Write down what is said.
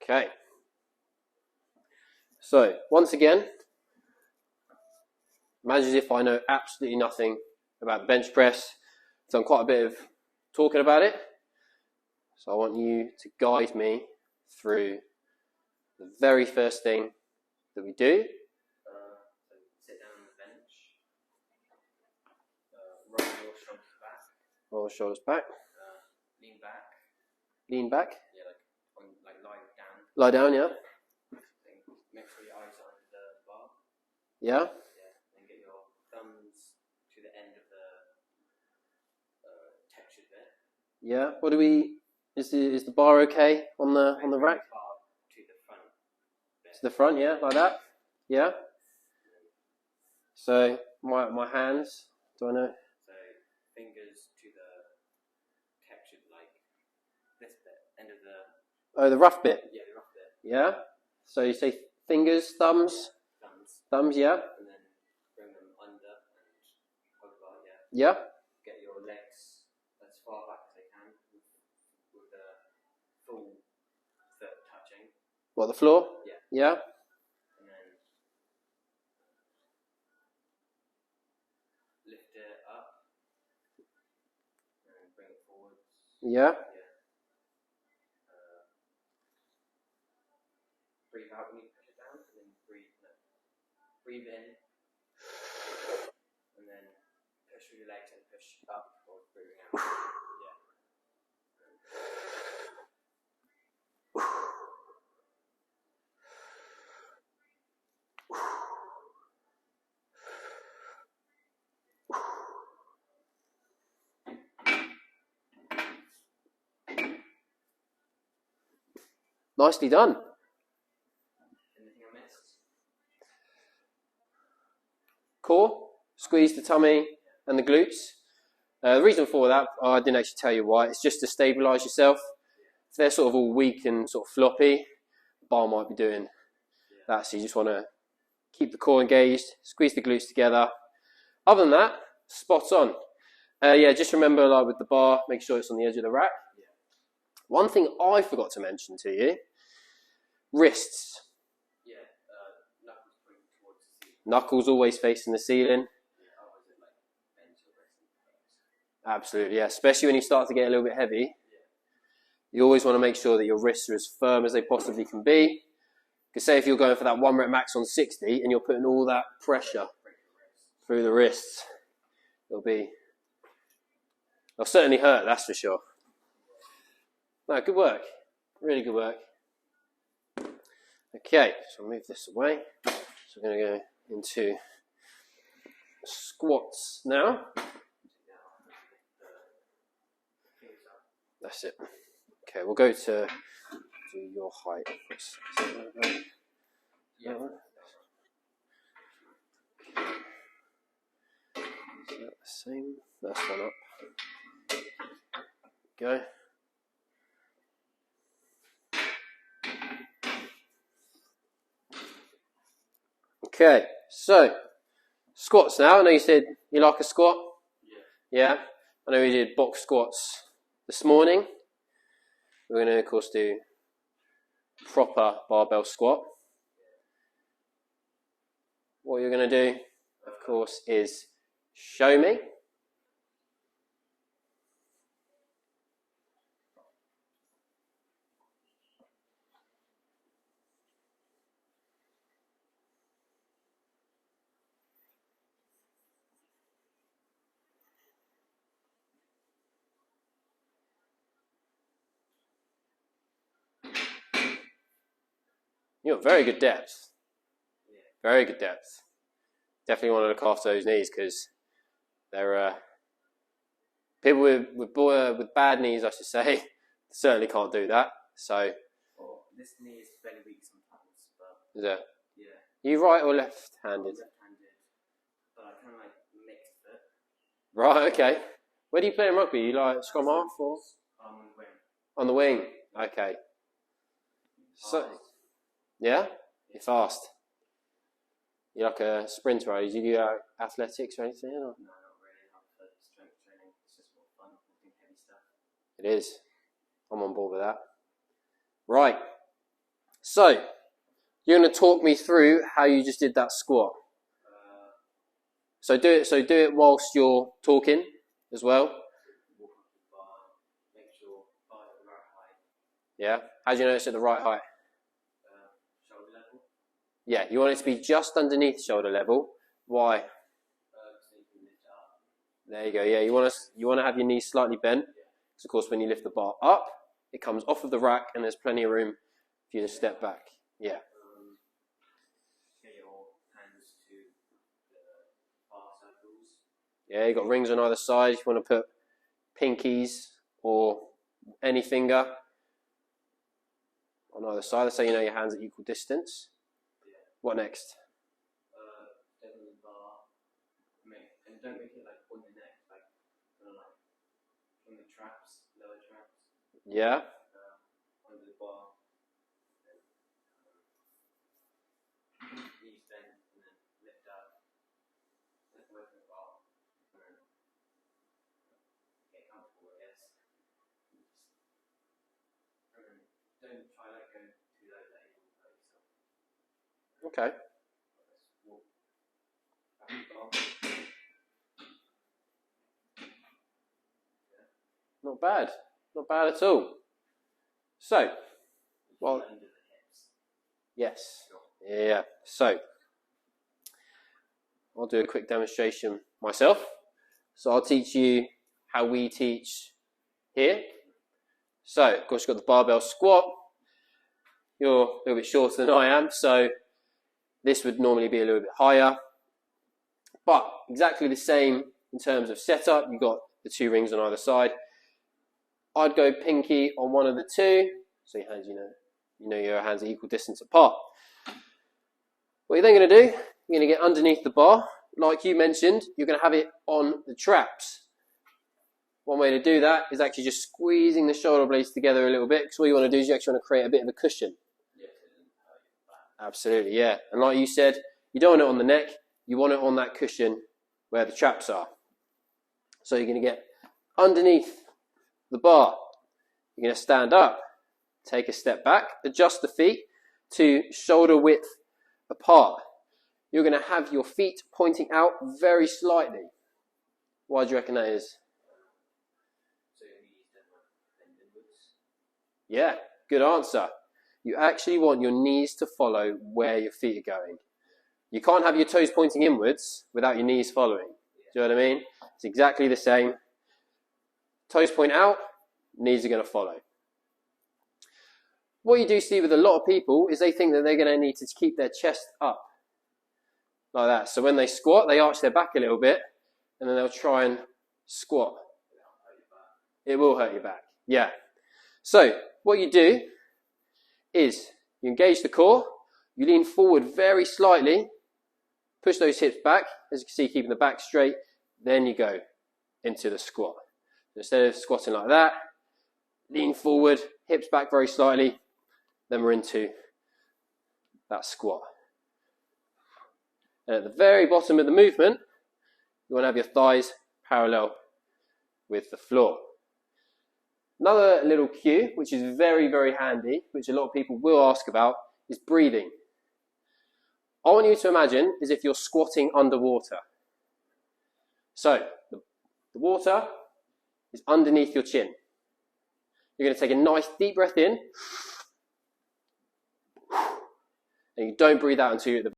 Okay. So, once again, imagine as if I know absolutely nothing about the bench press. I've done quite a bit of talking about it. So I want you to guide me through the very first thing that we do. So sit down on the bench. Roll your shoulders back. Roll the shoulders back. Lean back. Lean back. Yeah, like lie down. Lie down, yeah. Make sure your eyes are under the bar. Yeah. Yeah. And get your thumbs to the end of the textured bit. Yeah. What do we? Is the bar okay on the rack? Bar to the front bit. To the front, yeah, like that. Yeah. So my hands. Do I know? So fingers to the textured, like this bit, end of the. Oh, the rough bit. Yeah, the rough bit. Yeah. So you say fingers, thumbs. Thumbs, yeah. And then bring them under and over, yeah. Yeah. Get your legs as far back as they can with the full foot touching. What, the floor? Yeah. Yeah. And then lift it up and bring it forwards. Yeah. Breathe out when you push it down, and then breathe in, and then push through your legs and push up or breathing out. Nicely done. Anything I missed? Core, squeeze the tummy and the glutes. The reason for that, I didn't actually tell you why, it's just to stabilise yourself. If they're sort of all weak and sort of floppy, the bar might be doing that. So you just want to keep the core engaged, squeeze the glutes together. Other than that, spot on. Just remember, like with the bar, make sure it's on the edge of the rack. One thing I forgot to mention to you, wrists. Yeah, knuckles pointing towards the ceiling. Knuckles always facing the ceiling. Yeah, or is it like bench or wrist? Absolutely, yeah. Especially when you start to get a little bit heavy. You always want to make sure that your wrists are as firm as they possibly can be. Because say if you're going for that 1 rep max on 60 and you're putting all that pressure through the wrists, they'll certainly hurt, that's for sure. No, good work. Really good work. Okay, so I'll move this away. So we're going to go into squats now. That's it. Okay, we'll go to your height. Is that the same? That's one up. Go. Okay, so squats now. I know you said you like a squat. Yeah. I know we did box squats this morning. We're going to, of course, do proper barbell squat. What you're going to do, of course, is show me. You've got very good depth. Very good depth. Definitely want to look after those knees because they're people with bad knees, I should say, certainly can't do that. So. This knee is fairly weak sometimes, but. Is it? Yeah. You right or left-handed? Left-handed, but I kind of like mixed it. Right. Okay. Where do you play in rugby? You like scrum half or? On the wing. On the wing. Okay. So. Yeah? You're fast. You're like a sprinter, are you? Do you do athletics or anything? Or? No, not really. Not for strength training. It's just more fun. I think heavy stuff. It is. I'm on board with that. Right. So, you're going to talk me through how you just did that squat. So do it whilst you're talking as well. Walk up the bar, make sure bar at the right height. Yeah. How do you know it's at the right height? Shoulder level. Yeah, you want it to be just underneath shoulder level. Why? So you can lift it up. There you go. Yeah, you want to have your knees slightly bent. Because of course, when you lift the bar up, it comes off of the rack, and there's plenty of room for you to step back. Yeah. Get your hands to the bar circles. Yeah, you got rings on either side. You want to put pinkies or any finger on either side. That's how you know your hands are equal distance. Yeah. What next? Definitely the bar. And don't make it like on your neck, like kind of like from the traps, lower traps, Yeah. under the bar. Knees bent and then lift up, lift away from the bar, and then get comfortable, I guess. And then don't try to go too low that you will hurt yourself. Okay. Just walk back to the bar. Not bad. Not bad at all. So, well, Under the hips. yes. Yeah. So, I'll do a quick demonstration myself. So I'll teach you how we teach here. So, of course, you've got the barbell squat. You're a little bit shorter than I am, so this would normally be a little bit higher. But exactly the same in terms of setup. You've got the two rings on either side. I'd go pinky on one of the two, so your hands, you know your hands are equal distance apart. What you're then going to do, you're going to get underneath the bar. Like you mentioned, you're going to have it on the traps. One way to do that is actually just squeezing the shoulder blades together a little bit, because what you want to do is you actually want to create a bit of a cushion. Absolutely, yeah. And like you said, you don't want it on the neck, you want it on that cushion where the traps are. So you're going to get underneath the bar. You're going to stand up, take a step back, adjust the feet to shoulder width apart. You're going to have your feet pointing out very slightly. Why do you reckon that is? So your knees don't bend inwards. Yeah, good answer. You actually want your knees to follow where your feet are going. You can't have your toes pointing inwards without your knees following. Do you know what I mean? It's exactly the same. Toes point out, knees are going to follow. What you do see with a lot of people is they think that they're going to need to keep their chest up. Like that. So when they squat, they arch their back a little bit, and then they'll try and squat. It will hurt your back. Yeah. So what you do is you engage the core, you lean forward very slightly, push those hips back, as you can see, keeping the back straight, then you go into the squat. Instead of squatting like that, lean forward, hips back very slightly, then we're into that squat. And at the very bottom of the movement, you want to have your thighs parallel with the floor. Another little cue, which is very, very handy, which a lot of people will ask about, is breathing. I want you to imagine as if you're squatting underwater. So, the water is underneath your chin. You're going to take a nice deep breath in, and you don't breathe out until you're at the